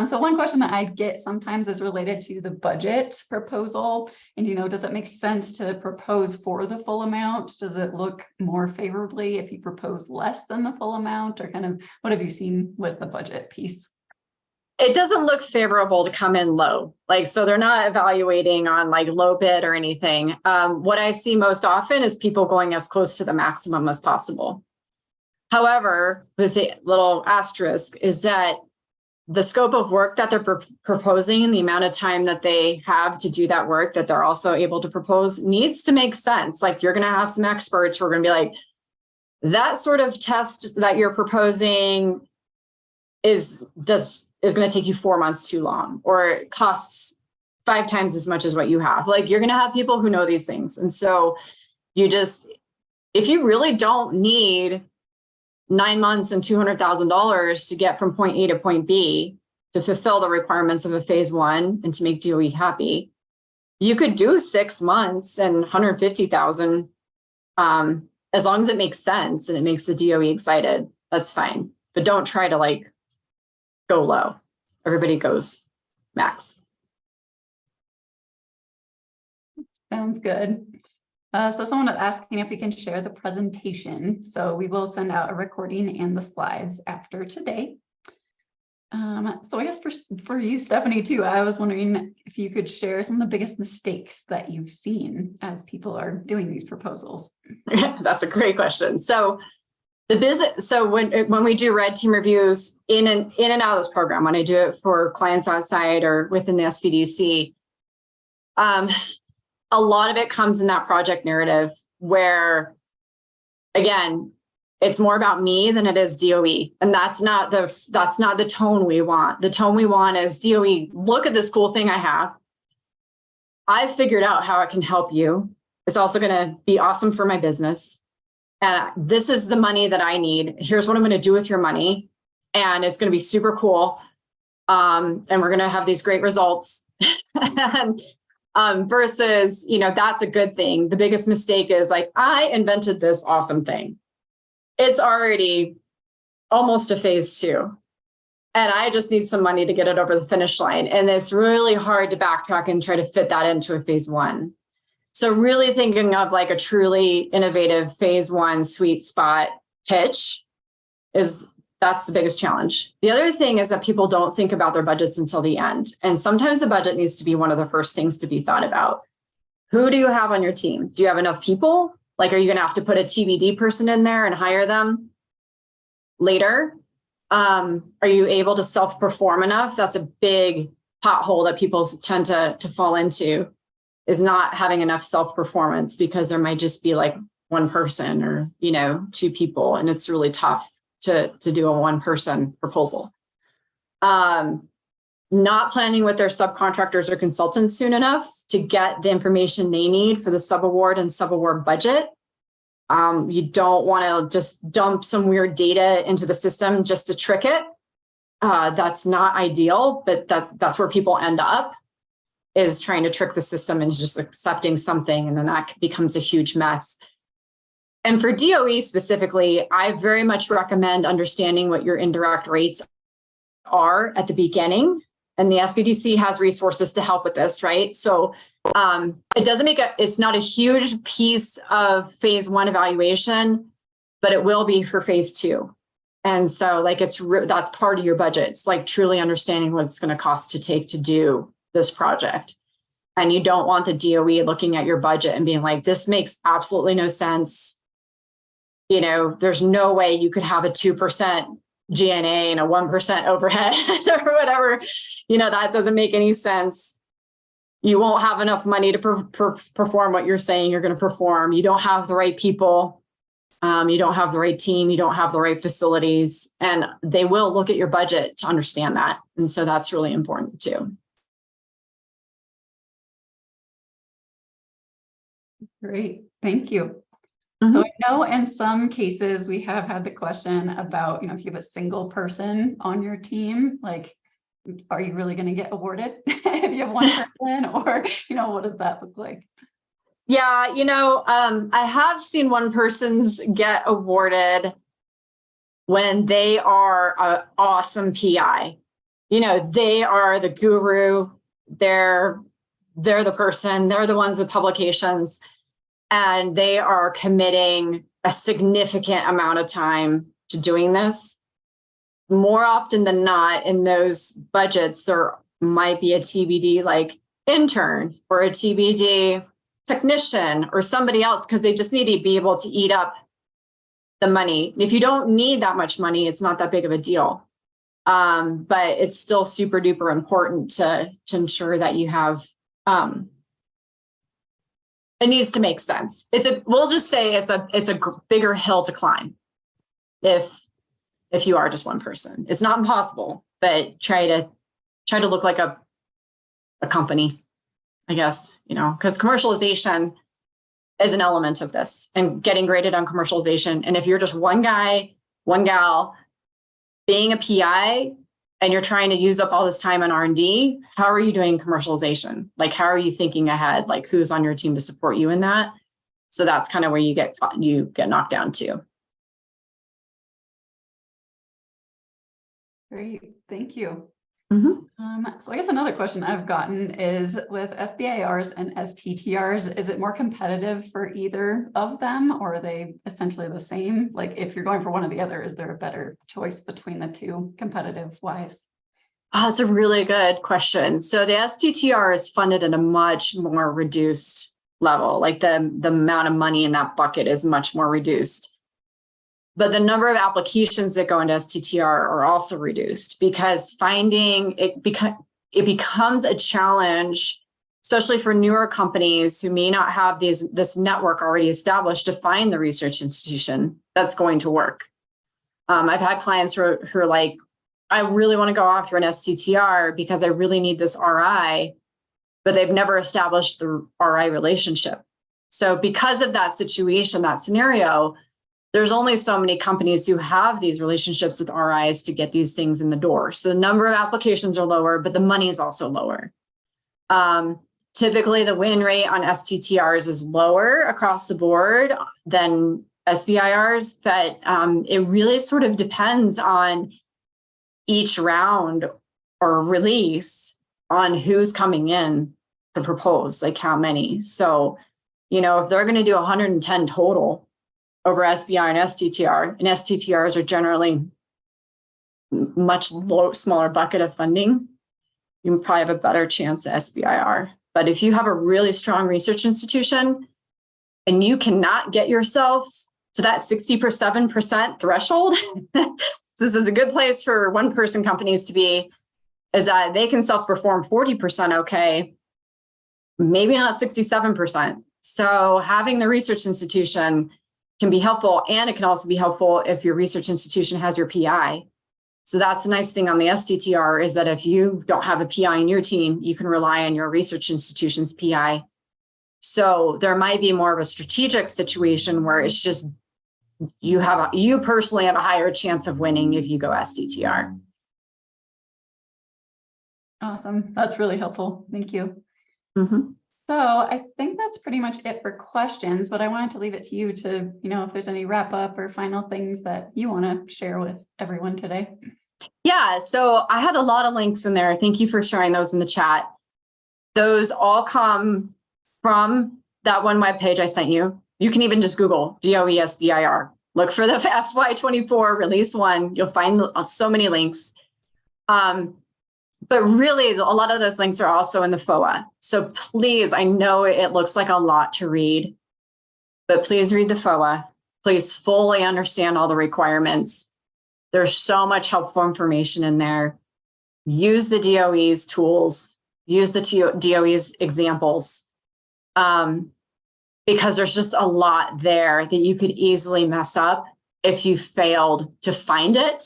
Speaker 1: So one question that I get sometimes is related to the budget proposal. And, does it make sense to propose for the full amount? Does it look more favorably if you propose less than the full amount, or kind of what have you seen with the budget piece?
Speaker 2: It doesn't look favorable to come in low. So they're not evaluating on low bid or anything. What I see most often is people going as close to the maximum as possible. However, with the little asterisk is that the scope of work that they're proposing and the amount of time that they have to do that work that they're also able to propose needs to make sense. Like, you're going to have some experts who are going to be like, that sort of test that you're proposing is going to take you 4 months too long, or it costs 5 times as much as what you have. Like, you're going to have people who know these things. And so if you really don't need 9 months and $200,000 to get from point A to point B to fulfill the requirements of a phase 1 and to make DOE happy, you could do 6 months and 150,000, as long as it makes sense and it makes the DOE excited. That's fine, but don't try to like go low. Everybody goes max.
Speaker 1: Sounds good. So someone was asking if we can share the presentation. So we will send out a recording and the slides after today. So I guess for you, Stephanie, too, I was wondering if you could share some of the biggest mistakes that you've seen as people are doing these proposals.
Speaker 2: That's a great question. So when we do red team reviews in and out of this program, when I do it for clients outside or within the SBDC, a lot of it comes in that project narrative where, again, it's more about me than it is DOE. And that's not the tone we want. The tone we want is DOE, look at this cool thing I have. I've figured out how it can help you. It's also going to be awesome for my business. And this is the money that I need. Here's what I'm going to do with your money. And it's going to be super cool. And we're going to have these great results. And versus, that's a good thing. The biggest mistake is like, I invented this awesome thing. It's already almost a phase 2. And I just need some money to get it over the finish line. And it's really hard to backtrack and try to fit that into a phase 1. So really thinking of like a truly innovative phase 1 sweet spot pitch that's the biggest challenge. The other thing is that people don't think about their budgets until the end. And sometimes the budget needs to be one of the first things to be thought about. Who do you have on your team? Do you have enough people? Like, are you going to have to put a TBD person in there and hire them later? Are you able to self-perform enough? That's a big pothole that people tend to fall into, is not having enough self-performance, because there might just be like one person or, 2 people. And it's really tough to do a 1-person proposal. Not planning with their subcontractors or consultants soon enough to get the information they need for the subaward and subaward budget. You don't want to just dump some weird data into the system just to trick it. That's not ideal, but that's where people end up, is trying to trick the system into just accepting something, and then that becomes a huge mess. And for DOE specifically, I very much recommend understanding what your indirect rates are at the beginning. And the SBDC has resources to help with this, right? So it's not a huge piece of phase 1 evaluation, but it will be for phase 2. And so like that's part of your budget. It's like truly understanding what it's going to cost to do this project. And you don't want the DOE looking at your budget and being like, this makes absolutely no sense. There's no way you could have a 2% G&A and a 1% overhead or whatever. That doesn't make any sense. You won't have enough money to perform what you're saying you're going to perform. You don't have the right people. You don't have the right team. You don't have the right facilities. And they will look at your budget to understand that. And so that's really important too.
Speaker 1: Great. Thank you. So I know in some cases we have had the question about, if you have a single person on your team, like, are you really going to get awarded if you have one person, or, what does that look like?
Speaker 2: Yeah, I have seen one person's get awarded when they are an awesome PI. They are the guru. They're the person. They're the ones with publications. And they are committing a significant amount of time to doing this. More often than not, in those budgets, there might be a TBD like intern or a TBD technician or somebody else, because they just need to be able to eat up the money. If you don't need that much money, it's not that big of a deal. But it's still super duper important to ensure that you have, it needs to make sense. We'll just say it's a bigger hill to climb if you are just one person. It's not impossible, but try to look like a company, I guess, because commercialization is an element of this and getting graded on commercialization. And if you're just one guy, one gal being a PI and you're trying to use up all this time on R&D, how are you doing commercialization? Like, how are you thinking ahead? Like, who's on your team to support you in that? So that's kind of where you get knocked down too.
Speaker 1: Great, thank you.
Speaker 2: Mm-hmm.
Speaker 1: So I guess another question I've gotten is with SBIRs and STTRs, is it more competitive for either of them, or are they essentially the same? Like, if you're going for one or the other, is there a better choice between the two competitive wise?
Speaker 2: Oh, that's a really good question. So the STTR is funded at a much more reduced level. Like the amount of money in that bucket is much more reduced. But the number of applications that go into STTR are also reduced because finding it becomes a challenge, especially for newer companies who may not have this network already established, to find the research institution that's going to work. I've had clients who are like, I really want to go after an STTR because I really need this RI, but they've never established the RI relationship. So because of that situation, that scenario, there's only so many companies who have these relationships with RIs to get these things in the door. So the number of applications are lower, but the money is also lower. Typically, the win rate on STTRs is lower across the board than SBIRs, but it really sort of depends on each round or release on who's coming in to propose, like how many. So, if they're going to do 110 total over SBIR and STTRs are generally much smaller bucket of funding, you probably have a better chance at SBIR. But if you have a really strong research institution and you cannot get yourself to that 67% threshold, this is a good place for one-person companies to be, is that they can self-perform 40% okay, maybe not 67%. So having the research institution can be helpful, and it can also be helpful if your research institution has your PI. So that's the nice thing on the STTR, is that if you don't have a PI in your team, you can rely on your research institution's PI. So there might be more of a strategic situation where it's just you personally have a higher chance of winning if you go STTR.
Speaker 1: Awesome, that's really helpful. Thank you.
Speaker 2: Mm-hmm.
Speaker 1: So I think that's pretty much it for questions, but I wanted to leave it to you to, if there's any wrap up or final things that you want to share with everyone today.
Speaker 2: Yeah, so I had a lot of links in there. Thank you for sharing those in the chat. Those all come from that one webpage I sent you. You can even just Google DOE SBIR. Look for the FY24 release 1. You'll find so many links. But really, a lot of those links are also in the FOA. So please, I know it looks like a lot to read, but please read the FOA. Please fully understand all the requirements. There's so much helpful information in there. Use the DOE's tools. Use the DOE's examples. Because there's just a lot there that you could easily mess up if you failed to find it,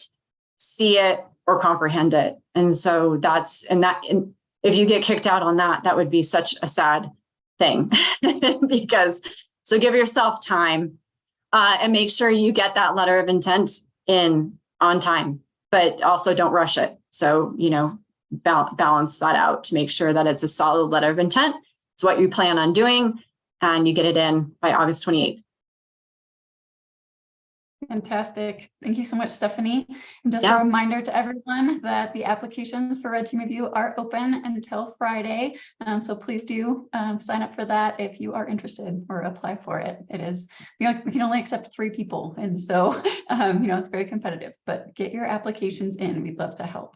Speaker 2: see it, or comprehend it. And so and if you get kicked out on that, that would be such a sad thing. So give yourself time and make sure you get that letter of intent in on time, but also don't rush it. So, balance that out to make sure that it's a solid letter of intent. It's what you plan on doing, and you get it in by August 28th.
Speaker 1: Fantastic. Thank you so much, Stephanie. And just a reminder to everyone that the applications for Red Team Review are open until Friday. So please do sign up for that if you are interested or apply for it. It is, we can only accept 3 people. And so, it's very competitive, but get your applications in. We'd love to help.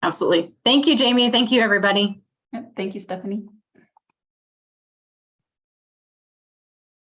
Speaker 2: Absolutely. Thank you, Jamie. Thank you, everybody.
Speaker 1: Thank you, Stephanie.